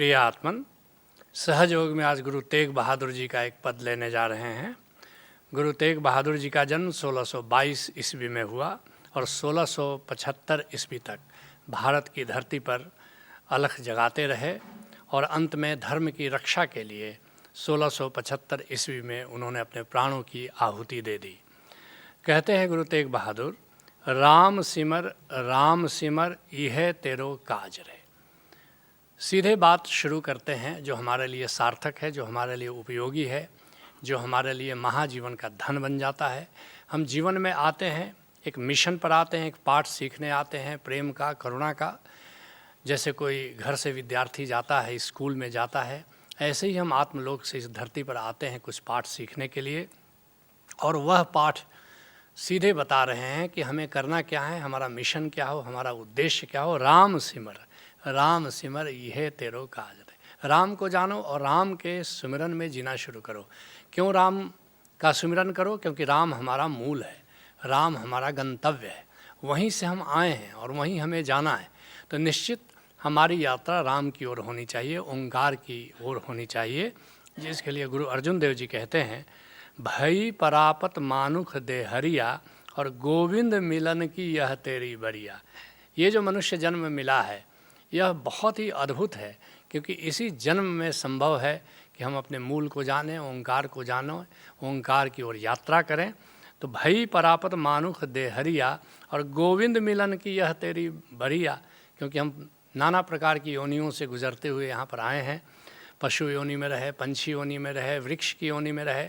प्रिय आत्मन, सहयोग में आज गुरु तेग बहादुर जी का एक पद लेने जा रहे हैं। गुरु तेग बहादुर जी का जन्म 1622 ईस्वी में हुआ और 1675 ईस्वी तक भारत की धरती पर अलख जगाते रहे और अंत में धर्म की रक्षा के लिए 1675 ईस्वी में उन्होंने अपने प्राणों की आहुति दे दी। कहते हैं गुरु तेग बहादुर, राम सिमर यह तेरो काज रहे। सीधे बात शुरू करते हैं जो हमारे लिए सार्थक है, जो हमारे लिए उपयोगी है, जो हमारे लिए महाजीवन का धन बन जाता है। हम जीवन में आते हैं, एक मिशन पर आते हैं, एक पाठ सीखने आते हैं, प्रेम का, करुणा का। जैसे कोई घर से विद्यार्थी जाता है, स्कूल में जाता है, ऐसे ही हम आत्मलोक से इस धरती पर आते हैं कुछ पाठ सीखने के लिए। और वह पाठ सीधे बता रहे हैं कि हमें करना क्या है, हमारा मिशन क्या हो, हमारा उद्देश्य क्या हो। राम सिमर यह तेरो काज रहे। राम को जानो और राम के सुमिरन में जीना शुरू करो। क्यों राम का सुमिरन करो? क्योंकि राम हमारा मूल है, राम हमारा गंतव्य है, वहीं से हम आए हैं और वहीं हमें जाना है। तो निश्चित हमारी यात्रा राम की ओर होनी चाहिए, ओंकार की ओर होनी चाहिए, जिसके लिए गुरु अर्जुन देव जी कहते हैं, भई परापत मानुख दे हरिया और गोविंद मिलन की यह तेरी बरिया। ये जो मनुष्य जन्म मिला है यह बहुत ही अद्भुत है, क्योंकि इसी जन्म में संभव है कि हम अपने मूल को जानें, ओंकार को जानो, ओंकार की ओर यात्रा करें। तो भई परापत मानुख दे हरिया और गोविंद मिलन की यह तेरी बरिया, क्योंकि हम नाना प्रकार की योनियों से गुजरते हुए यहाँ पर आए हैं। पशु योनि में रहे, पंछी योनि में रहे, वृक्ष की योनि में रहे,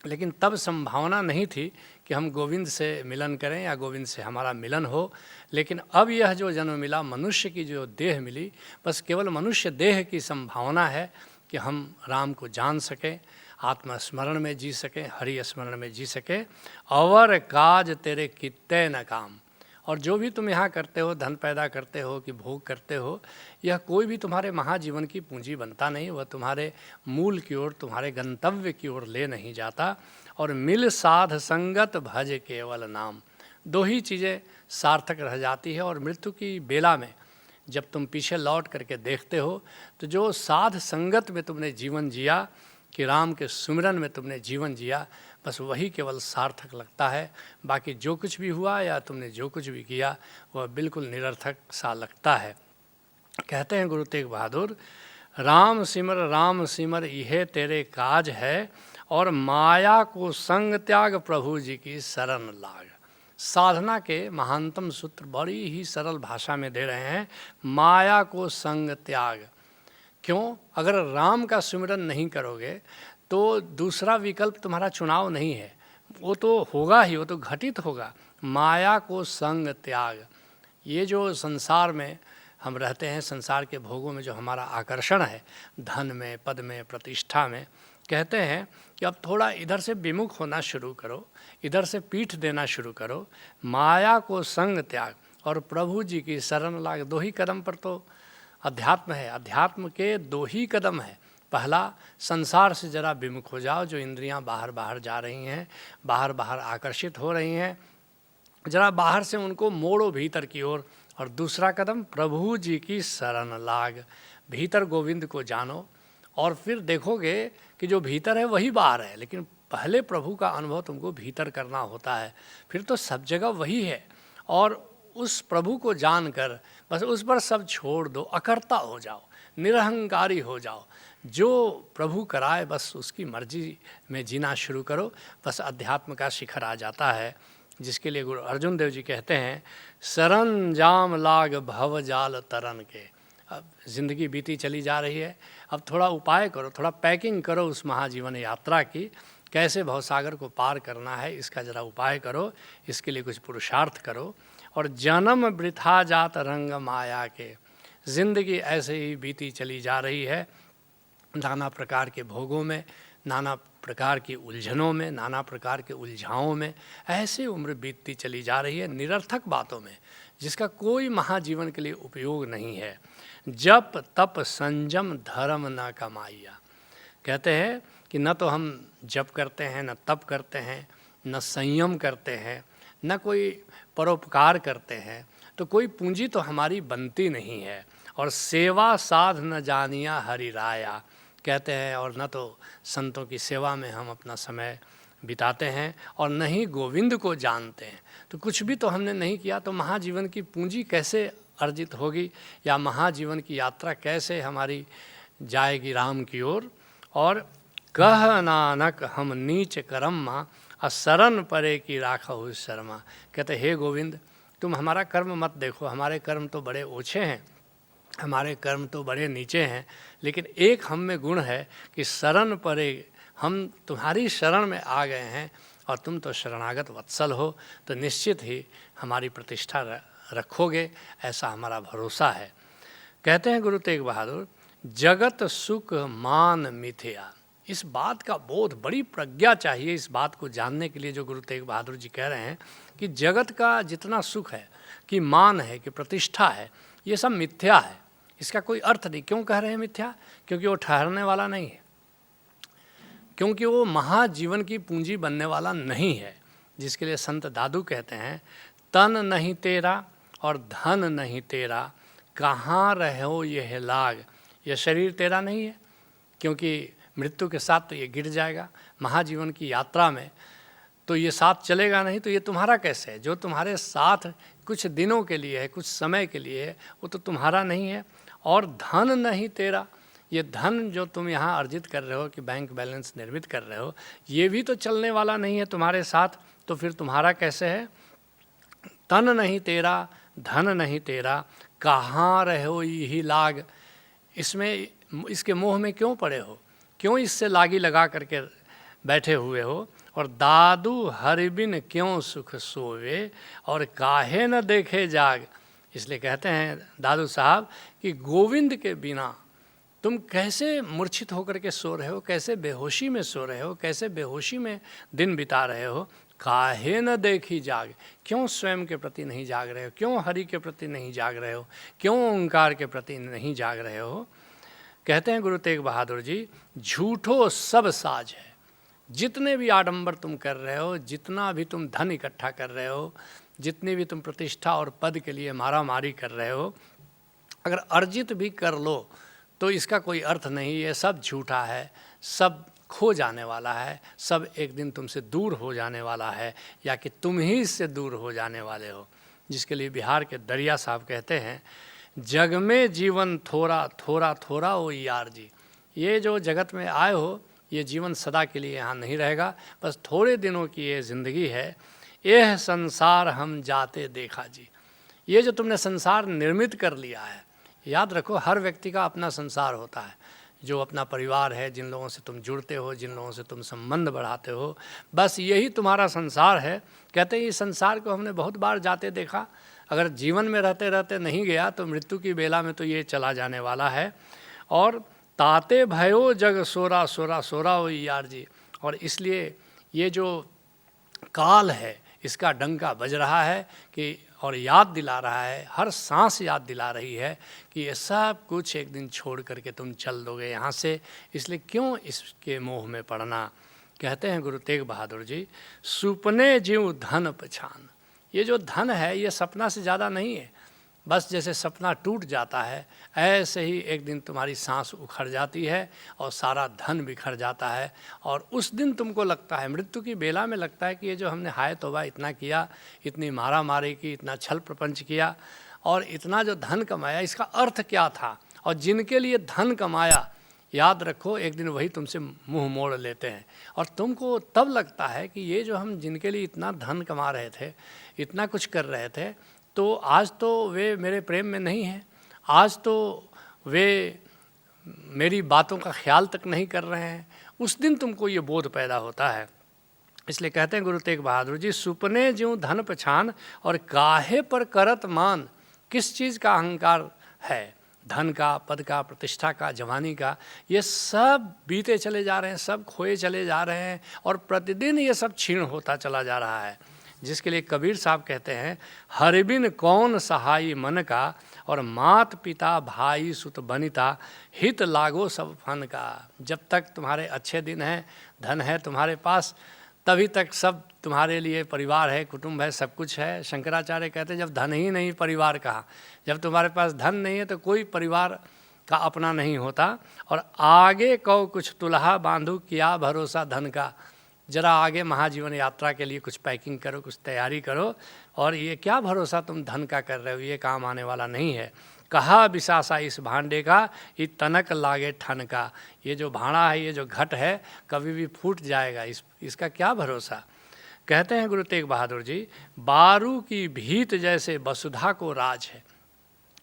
लेकिन तब संभावना नहीं थी कि हम गोविंद से मिलन करें या गोविंद से हमारा मिलन हो। लेकिन अब यह जो जन्म मिला, मनुष्य की जो देह मिली, बस केवल मनुष्य देह की संभावना है कि हम राम को जान सकें, आत्मस्मरण में जी सकें, हरि स्मरण में जी सकें। अवर काज तेरे कित्ते न काम। और जो भी तुम यहाँ करते हो, धन पैदा करते हो कि भोग करते हो, यह कोई भी तुम्हारे महाजीवन की पूंजी बनता नहीं, वह तुम्हारे मूल की ओर, तुम्हारे गंतव्य की ओर ले नहीं जाता। और मिल साध संगत भज केवल नाम, दो ही चीज़ें सार्थक रह जाती है। और मृत्यु की बेला में जब तुम पीछे लौट करके देखते हो, तो जो साध संगत में तुमने जीवन जिया, कि राम के सुमिरन में तुमने जीवन जिया, बस वही केवल सार्थक लगता है। बाकी जो कुछ भी हुआ या तुमने जो कुछ भी किया वह बिल्कुल निरर्थक सा लगता है। कहते हैं गुरु तेग बहादुर, राम सिमर यह तेरे काज है और माया को संग त्याग प्रभु जी की शरण लाग। साधना के महानतम सूत्र बड़ी ही सरल भाषा में दे रहे हैं, माया को संग त्याग। क्यों? अगर राम का सुमिरन नहीं करोगे तो दूसरा विकल्प तुम्हारा चुनाव नहीं है, वो तो होगा ही, वो तो घटित होगा। माया को संग त्याग। ये जो संसार में हम रहते हैं, संसार के भोगों में जो हमारा आकर्षण है, धन में, पद में, प्रतिष्ठा में, कहते हैं कि अब थोड़ा इधर से विमुख होना शुरू करो, इधर से पीठ देना शुरू करो। माया को संग त्याग और प्रभु जी की शरण लाग। दो ही कदम पर तो अध्यात्म है, अध्यात्म के दो ही कदम है। पहला, संसार से जरा विमुख हो जाओ, जो इंद्रियां बाहर बाहर जा रही हैं, बाहर बाहर आकर्षित हो रही हैं, जरा बाहर से उनको मोड़ो भीतर की ओर। और दूसरा कदम, प्रभु जी की शरण लाग। भीतर गोविंद को जानो और फिर देखोगे कि जो भीतर है वही बाहर है, लेकिन पहले प्रभु का अनुभव तुमको भीतर करना होता है, फिर तो सब जगह वही है। और उस प्रभु को जानकर बस उस पर सब छोड़ दो, अकर्ता हो जाओ, निरहंकारी हो जाओ। जो प्रभु कराए बस उसकी मर्जी में जीना शुरू करो, बस अध्यात्म का शिखर आ जाता है। जिसके लिए गुरु अर्जुन देव जी कहते हैं, शरण जाम लाग भव जाल तरन के। अब जिंदगी बीती चली जा रही है, अब थोड़ा उपाय करो, थोड़ा पैकिंग करो उस महाजीवन यात्रा की। कैसे भवसागर को पार करना है इसका ज़रा उपाय करो, इसके लिए कुछ पुरुषार्थ करो। और जन्म वृथा जात रंग माया के। जिंदगी ऐसे ही बीती चली जा रही है, नाना प्रकार के भोगों में, नाना प्रकार की उलझनों में, नाना प्रकार के उलझाओं में ऐसे उम्र बीतती चली जा रही है, निरर्थक बातों में, जिसका कोई महाजीवन के लिए उपयोग नहीं है। जप तप संयम धर्म न कमाइया। कहते हैं कि न तो हम जप करते हैं, न तप करते हैं, न संयम करते हैं, न कोई परोपकार करते हैं, तो कोई पूंजी तो हमारी बनती नहीं है। और सेवा साध न जानिया हरि राया, कहते हैं, और न तो संतों की सेवा में हम अपना समय बिताते हैं और न ही गोविंद को जानते हैं। तो कुछ भी तो हमने नहीं किया, तो महाजीवन की पूंजी कैसे अर्जित होगी, या महाजीवन की यात्रा कैसे हमारी जाएगी राम की ओर। और कह नानक हम नीच कर्मा असरन परे की राखहु शर्मा, कहते हे गोविंद तुम हमारा कर्म मत देखो, हमारे कर्म तो बड़े ओछे हैं, हमारे कर्म तो बड़े नीचे हैं, लेकिन एक हम में गुण है कि शरण परे, हम तुम्हारी शरण में आ गए हैं और तुम तो शरणागत वत्सल हो, तो निश्चित ही हमारी प्रतिष्ठा रखोगे, ऐसा हमारा भरोसा है। कहते हैं गुरु तेग बहादुर, जगत सुख मान मिथ्या, इस बात का बोध, बड़ी प्रज्ञा चाहिए इस बात को जानने के लिए जो गुरु तेग बहादुर जी कह रहे हैं कि जगत का जितना सुख है, कि मान है, कि प्रतिष्ठा है, ये सब मिथ्या है, इसका कोई अर्थ नहीं। क्यों कह रहे हैं मिथ्या? क्योंकि वो ठहरने वाला नहीं है, क्योंकि वो महाजीवन की पूंजी बनने वाला नहीं है, जिसके लिए संत दादू कहते हैं, तन नहीं तेरा और धन नहीं तेरा, कहाँ रहो यह लाग, यह शरीर तेरा नहीं है, क्योंकि मृत्यु के साथ तो ये गिर जाएगा, महाजीवन की यात्रा में तो ये साथ चलेगा नहीं, तो ये तुम्हारा कैसे है? जो तुम्हारे साथ कुछ दिनों के लिए है, कुछ समय के लिए है, वो तो तुम्हारा नहीं है। और धन नहीं तेरा, ये धन जो तुम यहाँ अर्जित कर रहे हो, कि बैंक बैलेंस निर्मित कर रहे हो, ये भी तो चलने वाला नहीं है तुम्हारे साथ, तो फिर तुम्हारा कैसे है? तन नहीं तेरा, धन नहीं तेरा, कहाँ रहो यही लाग, इसमें, इसके मोह में क्यों पड़े हो, क्यों इससे लागी लगा करके बैठे हुए हो? और दादू हरिबिन क्यों सुख सोवे, और काहे न देखे जाग, इसलिए कहते हैं दादू साहब कि गोविंद के बिना तुम कैसे मूर्छित होकर के सो रहे हो, कैसे बेहोशी में सो रहे हो, कैसे बेहोशी में दिन बिता रहे हो, काहे न देखी जाग, क्यों स्वयं के प्रति नहीं जाग रहे हो, क्यों हरि के प्रति नहीं जाग रहे हो, क्यों ओंकार के प्रति नहीं जाग रहे हो? कहते हैं गुरु तेग बहादुर जी, झूठो सब साज है, जितने भी आडंबर तुम कर रहे हो, जितना भी तुम धन इकट्ठा कर रहे हो, जितनी भी तुम प्रतिष्ठा और पद के लिए मारा मारी कर रहे हो, अगर अर्जित भी कर लो तो इसका कोई अर्थ नहीं, ये सब झूठा है, सब खो जाने वाला है, सब एक दिन तुमसे दूर हो जाने वाला है, या कि तुम ही इससे दूर हो जाने वाले हो। जिसके लिए बिहार के दरिया साहब कहते हैं, जग में जीवन थोड़ा थोड़ा थोड़ा हो यार जी, ये जो जगत में आए हो, ये जीवन सदा के लिए यहाँ नहीं रहेगा, बस थोड़े दिनों की ये ज़िंदगी है, यह संसार हम जाते देखा जी, ये जो तुमने संसार निर्मित कर लिया है, याद रखो हर व्यक्ति का अपना संसार होता है, जो अपना परिवार है, जिन लोगों से तुम जुड़ते हो, जिन लोगों से तुम संबंध बढ़ाते हो, बस यही तुम्हारा संसार है। कहते हैं इस संसार को हमने बहुत बार जाते देखा, अगर जीवन में रहते रहते नहीं गया तो मृत्यु की बेला में तो ये चला जाने वाला है। और ताते भयो जग सोरा सोरा सोरा हो यार जी, और इसलिए ये जो काल है इसका डंका बज रहा है कि, और याद दिला रहा है, हर सांस याद दिला रही है कि ये सब कुछ एक दिन छोड़ करके तुम चल दोगे यहाँ से, इसलिए क्यों इसके मोह में पड़ना। कहते हैं गुरु तेग बहादुर जी, सुपने जीव धन पछान, ये जो धन है ये सपना से ज़्यादा नहीं है, बस जैसे सपना टूट जाता है ऐसे ही एक दिन तुम्हारी सांस उखड़ जाती है और सारा धन बिखर जाता है, और उस दिन तुमको लगता है, मृत्यु की बेला में लगता है कि ये जो हमने हाय तौबा इतना किया, इतनी मारा मारी की, इतना छल प्रपंच किया और इतना जो धन कमाया, इसका अर्थ क्या था। और जिनके लिए धन कमाया, याद रखो एक दिन वही तुमसे मुंह मोड़ लेते हैं, और तुमको तब लगता है कि ये जो हम जिनके लिए इतना धन कमा रहे थे, इतना कुछ कर रहे थे, तो आज तो वे मेरे प्रेम में नहीं हैं, आज तो वे मेरी बातों का ख्याल तक नहीं कर रहे हैं। उस दिन तुमको ये बोध पैदा होता है। इसलिए कहते हैं गुरु तेग बहादुर जी, सुपने ज्यों धन पछान, और काहे पर करत मान, किस चीज़ का अहंकार है, धन का, पद का, प्रतिष्ठा का, जवानी का, ये सब बीते चले जा रहे हैं, सब खोए चले जा रहे हैं, और प्रतिदिन ये सब क्षीण होता चला जा रहा है। जिसके लिए कबीर साहब कहते हैं, हरिबिन कौन सहाई मन का, और मात पिता भाई सुत बनिता, हित लागो सब फन का। जब तक तुम्हारे अच्छे दिन हैं, धन है तुम्हारे पास, तभी तक सब तुम्हारे लिए परिवार है, कुटुंब है, सब कुछ है। शंकराचार्य कहते हैं जब धन ही नहीं परिवार कहाँ, जब तुम्हारे पास धन नहीं है तो कोई परिवार का अपना नहीं होता। और आगे कहो कुछ तुलहा बांधू किया भरोसा धन का, जरा आगे महाजीवन यात्रा के लिए कुछ पैकिंग करो, कुछ तैयारी करो, और ये क्या भरोसा तुम धन का कर रहे हो, ये काम आने वाला नहीं है। कहा बिसासा इस भांडे का ये तनक लागे ठन का, ये जो भांडा है, ये जो घट है, कभी भी फूट जाएगा, इसका क्या भरोसा। कहते हैं गुरु तेग बहादुर जी, बारू की भीत जैसे वसुधा को राज है।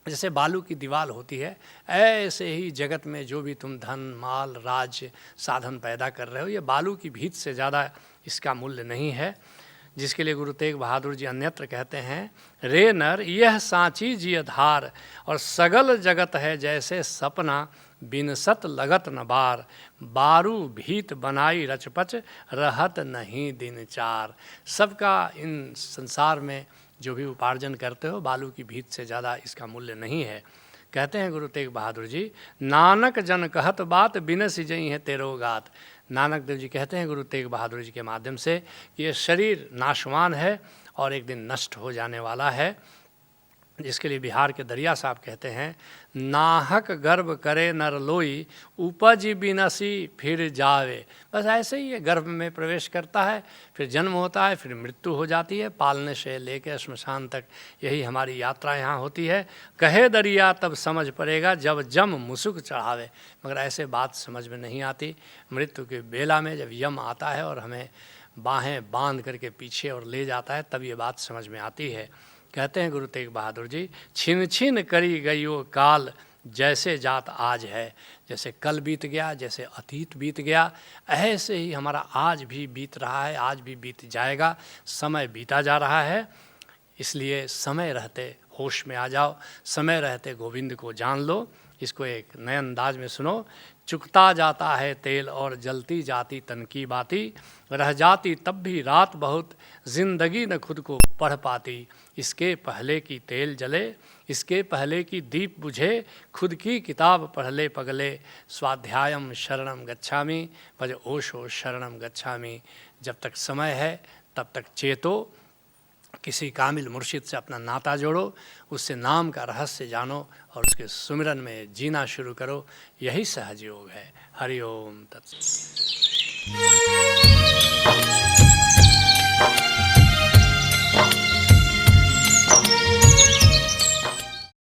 जैसे बालू की दीवार होती है, ऐसे ही जगत में जो भी तुम धन माल राज्य साधन पैदा कर रहे हो, ये बालू की भीत से ज़्यादा इसका मूल्य नहीं है। जिसके लिए गुरु तेग बहादुर जी अन्यत्र कहते हैं, रे नर यह सांची जिय धार, और सगल जगत है जैसे सपना, बिनसत लगत न बार, बारू भीत बनाई रचपच, रहत नहीं दिन चार। सबका इन संसार में जो भी उपार्जन करते हो, बालू की भीत से ज़्यादा इसका मूल्य नहीं है। कहते हैं गुरु तेग बहादुर जी, नानक जन कहत बात, बिनस जई है तेरो गात। नानक देव जी कहते हैं गुरु तेग बहादुर जी के माध्यम से कि ये शरीर नाशवान है और एक दिन नष्ट हो जाने वाला है। जिसके लिए बिहार के दरिया साहब कहते हैं, नाहक गर्भ करे नर लोई, उपज बिनसी फिर जावे। बस ऐसे ही ये गर्भ में प्रवेश करता है, फिर जन्म होता है, फिर मृत्यु हो जाती है, पालने से लेकर श्मशान तक यही हमारी यात्रा यहाँ होती है। कहे दरिया तब समझ पड़ेगा, जब जम मुसुक चढ़ावे। मगर ऐसे बात समझ में नहीं आती। मृत्यु के बेला में जब यम आता है और हमें बाहें बांध करके पीछे और ले जाता है, तब ये बात समझ में आती है। कहते हैं गुरु तेग बहादुर जी, छिन छिन करी गयो काल, जैसे जात आज है। जैसे कल बीत गया, जैसे अतीत बीत गया, ऐसे ही हमारा आज भी बीत रहा है, आज भी बीत जाएगा। समय बीता जा रहा है, इसलिए समय रहते होश में आ जाओ, समय रहते गोविंद को जान लो। इसको एक नए अंदाज में सुनो। चुकता जाता है तेल और जलती जाती तन की बाती, रह जाती तब भी रात बहुत, जिंदगी न खुद को पढ़ पाती। इसके पहले की तेल जले, इसके पहले की दीप बुझे, खुद की किताब पढ़ ले पगले। स्वाध्यायम शरणम गच्छामि, भज ओशो शरणम गच्छामि। जब तक समय है तब तक चेतो, किसी कामिल मुर्शिद से अपना नाता जोड़ो, उससे नाम का रहस्य जानो और उसके सुमिरन में जीना शुरू करो। यही सहज योग है। हरि ओम तत्सत।